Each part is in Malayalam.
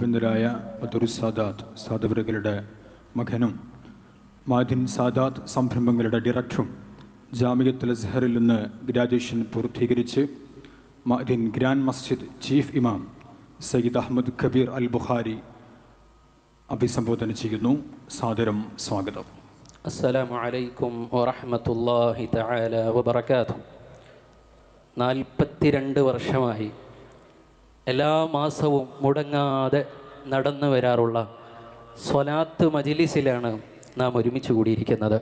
അഭിനന്ദരായ അബ്ദുൽ സാദാത്ത് സാദവറുകളുടെ മകനും മാദിൻ സാദാത്ത് സംരംഭങ്ങളുടെ ഡയറക്ടറും ജാമിയത്തുൽ അസ്ഹറിൽ നിന്ന് ഗ്രാജുവേഷൻ പൂർത്തീകരിച്ച് മാദിൻ ഗ്രാൻഡ് മസ്ജിദ് ചീഫ് ഇമാം സയ്യിദ് അഹമ്മദ് കബീർ അൽ ബുഖാരി അഭിസംബോധന ചെയ്യുന്നു. സാദരം സ്വാഗതം. അസ്സലാമു അലൈക്കും വറഹ്മത്തുള്ളാഹി തആല വബറകാതുഹു. 42 വർഷമായി എല്ലാ മാസവും മുടങ്ങാതെ നടന്നു വരാറുള്ള സ്വലാത്ത് മജ്ലിസിലാണ് നാം ഒരുമിച്ച് കൂടിയിരിക്കുന്നത്.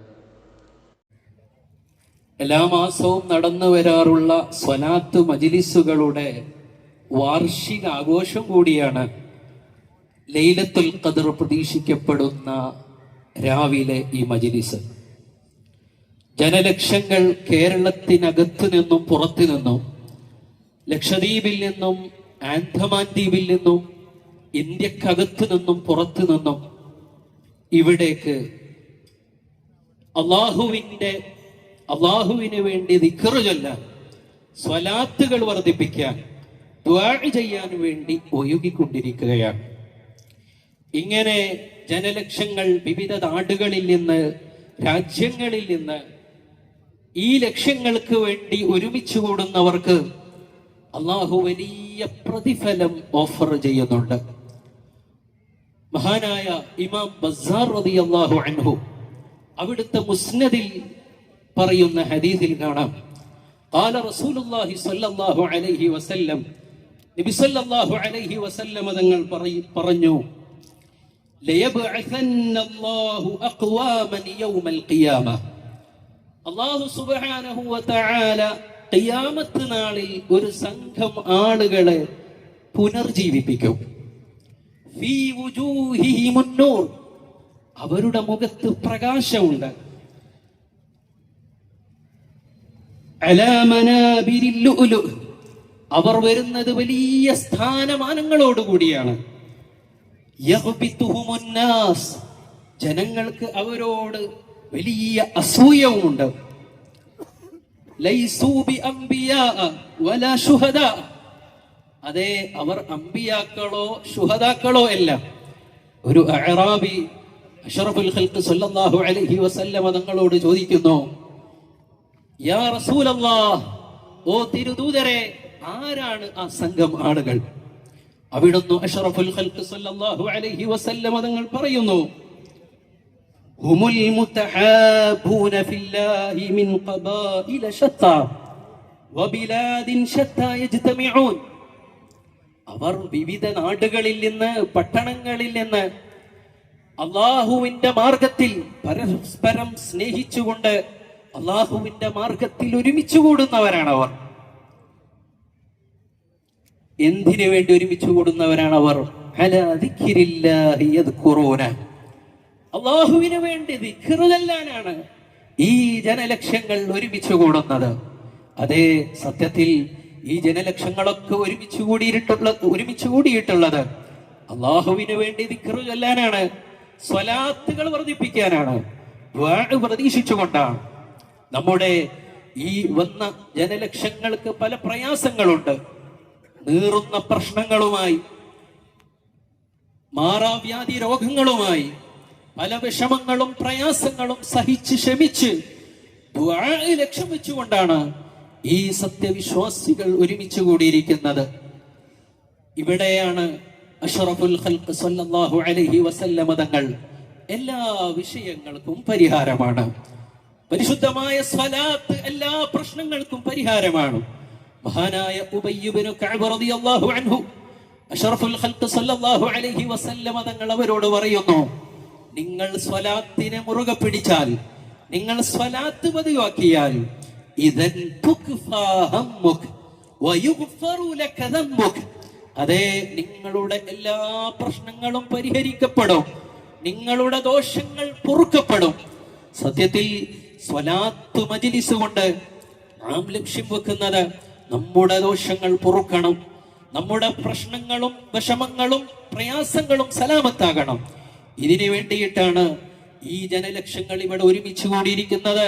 എല്ലാ മാസവും നടന്നു വരാറുള്ള സ്വലാത്ത് മജ്ലിസുകളുടെ വാർഷിക ആഘോഷം കൂടിയാണ് ലൈലത്തുൽ ഖദർ പ്രതീക്ഷിക്കപ്പെടുന്ന രാവിലെ ഈ മജ്ലിസ്. ജനലക്ഷങ്ങൾ കേരളത്തിനകത്തു നിന്നും പുറത്തു നിന്നും, ലക്ഷദ്വീപിൽ നിന്നും ആൻഡമാൻ ദ്വീപിൽ നിന്നും, ഇന്ത്യക്കകത്തു നിന്നും പുറത്തു നിന്നും ഇവിടേക്ക് അള്ളാഹുവിന് വേണ്ടി ദിക്ർ ചൊല്ലാൻ, സ്വലാത്തുകൾ വർദ്ധിപ്പിക്കാൻ, ദുആ ചെയ്യാൻ വേണ്ടി ഒഴുകിക്കൊണ്ടിരിക്കുകയാണ്. ഇങ്ങനെ ജനലക്ഷങ്ങൾ വിവിധ നാടുകളിൽ നിന്ന്, രാജ്യങ്ങളിൽ നിന്ന് ഈ ലക്ഷ്യങ്ങൾക്ക് വേണ്ടി ഒരുമിച്ച് കൂടുന്നവർക്ക് അള്ളാഹു വലിയ പ്രതിഫലം ഓഫർ ചെയ്യുന്നുണ്ട്. മഹാനായ ഇമാം ബസ്സാർ റളിയല്ലാഹു അൻഹു അവിടുത്തെ മുസ്നദിൽ പറയുന്ന ഹദീസിൽ കാണാം, ഖാല റസൂലുള്ളാഹി സ്വല്ലല്ലാഹു അലൈഹി വസല്ലം, നബി സ്വല്ലല്ലാഹു അലൈഹി വസല്ലം തങ്ങൾ പറഞ്ഞു, ലയബ്അസന്നല്ലാഹു അഖ്വാമൻ യൗമൽ ഖിയാമ, അല്ലാഹു സുബ്ഹാനഹു വ തആല ഖിയാമത്ത് നാളിൽ ഒരു സംഘം ആളുകളെ പുനർജീവിപ്പിക്കും. ഫീ വുജൂഹിഹിമുൻ നൂർ, അവരുടെ മുഖത്ത് പ്രകാശമുണ്ട്. അലാ മനാബിരിൽ ലുഅ്ലു, അവർ വരുന്നത് വലിയ സ്ഥാനമാനങ്ങളോടുകൂടിയാണ്. യഗ്ബിതുഹുമുൻ നാസ്, ജനങ്ങൾക്ക് അവരോട് വലിയ അസൂയവുമുണ്ട്. ലൈസൂ ബി അംബിയാ വലാ ശുഹദാ, അതെ, അവർ അംബിയാക്കളോ ശുഹദാക്കളോ അല്ല. ഒരു അഅറാബി അഷ്റഫുൽ ഖൽഖ് സല്ലല്ലാഹു അലൈഹി വസല്ലം തങ്ങളോട് ചോദിക്കുന്നു, യാ റസൂലല്ലാഹ്, ഓ തിരുദൂതരെ, ആരാണ് ആ സംഘം ആളുകൾ? അവിടുന്ന് അഷ്റഫുൽ ഖൽഖ് സല്ലല്ലാഹു അലൈഹി വസല്ലം തങ്ങൾ പറയുന്നു, ഹുമുൽ മുതഹാബൂന ഫില്ലാഹി മിൻ ഖബാഇല ശത്താ വബിലാദിൻ ശത്താ യജ്തമിഊൻ, അവർ വിവിധ നാടുകളിൽ നിന്ന്, പട്ടണങ്ങളിൽ നിന്ന് അള്ളാഹുവിന്റെ മാർഗത്തിൽ പരസ്പരം സ്നേഹിച്ചുകൊണ്ട് അള്ളാഹുവിന്റെ മാർഗത്തിൽ ഒരുമിച്ച് കൂടുന്നവരാണ് അവർ. എന്തിനു വേണ്ടി ഒരുമിച്ച് കൂടുന്നവരാണ് അവർ? അലാ ദിക്രില്ലാഹി യദ്കുറൂന, അള്ളാഹുവിന് വേണ്ടി ദിക്ർ ചൊല്ലാനാണ് ഈ ജനലക്ഷങ്ങൾ ഒരുമിച്ച് കൂടുന്നത്. അതേ, സത്യത്തിൽ ഈ ജനലക്ഷങ്ങളൊക്കെ ഒരുമിച്ച് കൂടിയിട്ടുള്ളത് അള്ളാഹുവിന് വേണ്ടി ദിക്ർ ചൊല്ലാനാണ്, സ്വലാത്തുകൾ വർദ്ധിപ്പിക്കാനാണ്, ദുആ പ്രതീക്ഷിച്ചുകൊണ്ടാണ്. നമ്മുടെ ഈ വന്ന ജനലക്ഷങ്ങൾക്ക് പല പ്രയാസങ്ങളുണ്ട്. നീറുന്ന പ്രശ്നങ്ങളുമായി, മാറാവ്യാധി രോഗങ്ങളുമായി, പല വിഷമങ്ങളും പ്രയാസങ്ങളും സഹിച്ച് ക്ഷമിച്ച് ദുആ ലക്ഷ്യം വെച്ചുകൊണ്ടാണ് ഈ സത്യവിശ്വാസികൾ ഒരുമിച്ച് കൂടിയിരിക്കുന്നത്. ഇവിടെയാണ് അഷ്റഫുൽ ഖൽഖ് സല്ലല്ലാഹു അലൈഹി വസല്ലം തങ്ങൾ എല്ലാ വിഷയങ്ങൾക്കും പരിഹാരമാണ്. പരിശുദ്ധമായ സ്വലാത്ത് എല്ലാ പ്രശ്നങ്ങൾക്കും പരിഹാരമാണ്. മഹാനായ ഉബയ്യ് ഇബ്നു കഅബ് റളിയല്ലാഹു അൻഹു അഷ്റഫുൽ ഖൽഖ് സല്ലല്ലാഹു അലൈഹി വസല്ലം തങ്ങൾ അവരോട് പറയുന്നു, നിങ്ങൾ സ്വലാത്തിനെ മുറുകെ പിടിച്ചാൽ, നിങ്ങൾ സ്വലാത്ത് പതിവാക്കിയാൽ, ഇദൻ തുക്ഫാ ഹമ്മുക വയുഗ്ഫറു ലക ദംബുക, അതെ, നിങ്ങളുടെ എല്ലാ പ്രശ്നങ്ങളും പരിഹരിക്കപ്പെടും, നിങ്ങളുടെ ദോഷങ്ങൾ പൊറുക്കപ്പെടും. സത്യത്തിൽ സ്വലാത്ത് മജ്ലിസ് കൊണ്ട് നാം ലക്ഷ്യം വെക്കുന്നത് നമ്മുടെ ദോഷങ്ങൾ പൊറുക്കണം, നമ്മുടെ പ്രശ്നങ്ങളും വിഷമങ്ങളും പ്രയാസങ്ങളും സലാമത്താകണം. ഇതിനു വേണ്ടിയിട്ടാണ് ഈ ജനലക്ഷങ്ങൾ ഇവിടെ ഒരുമിച്ച് കൂടിയിരിക്കുന്നത്.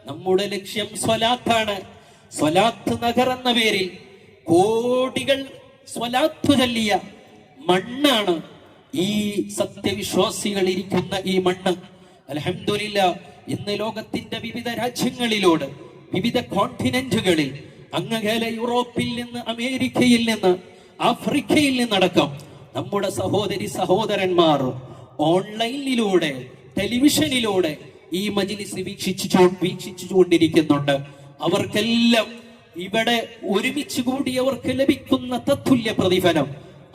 നമ്മുടെ ലക്ഷ്യം സ്വലാത്താണ്. സ്വലാത്ത് നഗർ എന്ന പേരിൽ കോടികൾ സ്വലാത്ത് ചൊല്ലിയ മണ്ണാണ് ഈ സത്യവിശ്വാസികൾ ഇരിക്കുന്ന ഈ മണ്ണ്. അൽഹംദുലില്ലാഹ്, ഇന്ന് ലോകത്തിന്റെ വിവിധ രാജ്യങ്ങളിലൂടെ, വിവിധ കോണ്ടിനെന്റുകളിൽ, അങ്ങകലെ യൂറോപ്പിൽ നിന്ന്, അമേരിക്കയിൽ നിന്ന്, ആഫ്രിക്കയിൽ നിന്നടക്കം നമ്മുടെ സഹോദരി സഹോദരന്മാർ ഓൺലൈനിലൂടെ, ടെലിവിഷനിലൂടെ ഈ മജ്‌ലിസ് വീക്ഷിച്ചുകൊണ്ടിരിക്കുന്നുണ്ട്. അവർക്കെല്ലാം ഇവിടെ ഒരുമിച്ച് കൂടിയവർക്ക് ലഭിക്കുന്ന തത്തുല്യ പ്രതിഫലം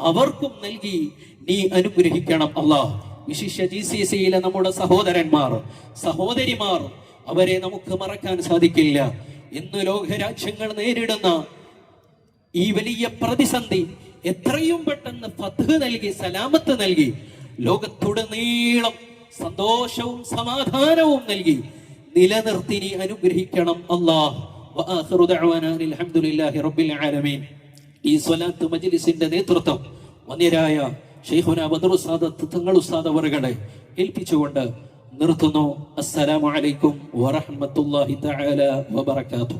അവർക്കും നൽകി നീ അനുഗ്രഹിക്കണം അല്ലാഹ്. വിശിഷ്യ GCC-യിലെ നമ്മുടെ സഹോദരന്മാർ, സഹോദരിമാർ, അവരെ നമുക്ക് മറക്കാൻ സാധിക്കില്ല. ഇന്ന് ലോകരാജ്യങ്ങൾ നേരിടുന്ന ഈ വലിയ പ്രതിസന്ധി എത്രയും പെട്ടെന്ന് ഫത്ഹ് നൽകി, സലാമത്ത് നൽകി, ലോകത്തുടനീളം സന്തോഷവും സമാധാനവും നൽകി നിലനിർത്തി നീ അനുഗ്രഹിക്കണം അല്ലാഹ്. വആഖിറു ദഅവാനാ അൽഹംദുലില്ലാഹി റബ്ബിൽ ആലമീൻ. ഈ സ്വലാത്ത് മജ്‌ലിസിന്റെ നേതൃത്വം വന്യരായ ശൈഖുനാ ബദറു സാദത്ത് തങ്ങൾ ഉസ്താദ് അവറുകളെ ഏൽപ്പിച്ചുകൊണ്ട് നിർത്തുന്നു. അസ്സലാമു അലൈക്കും വറഹ്മത്തുള്ളാഹി തആല വബറകാതുഹു.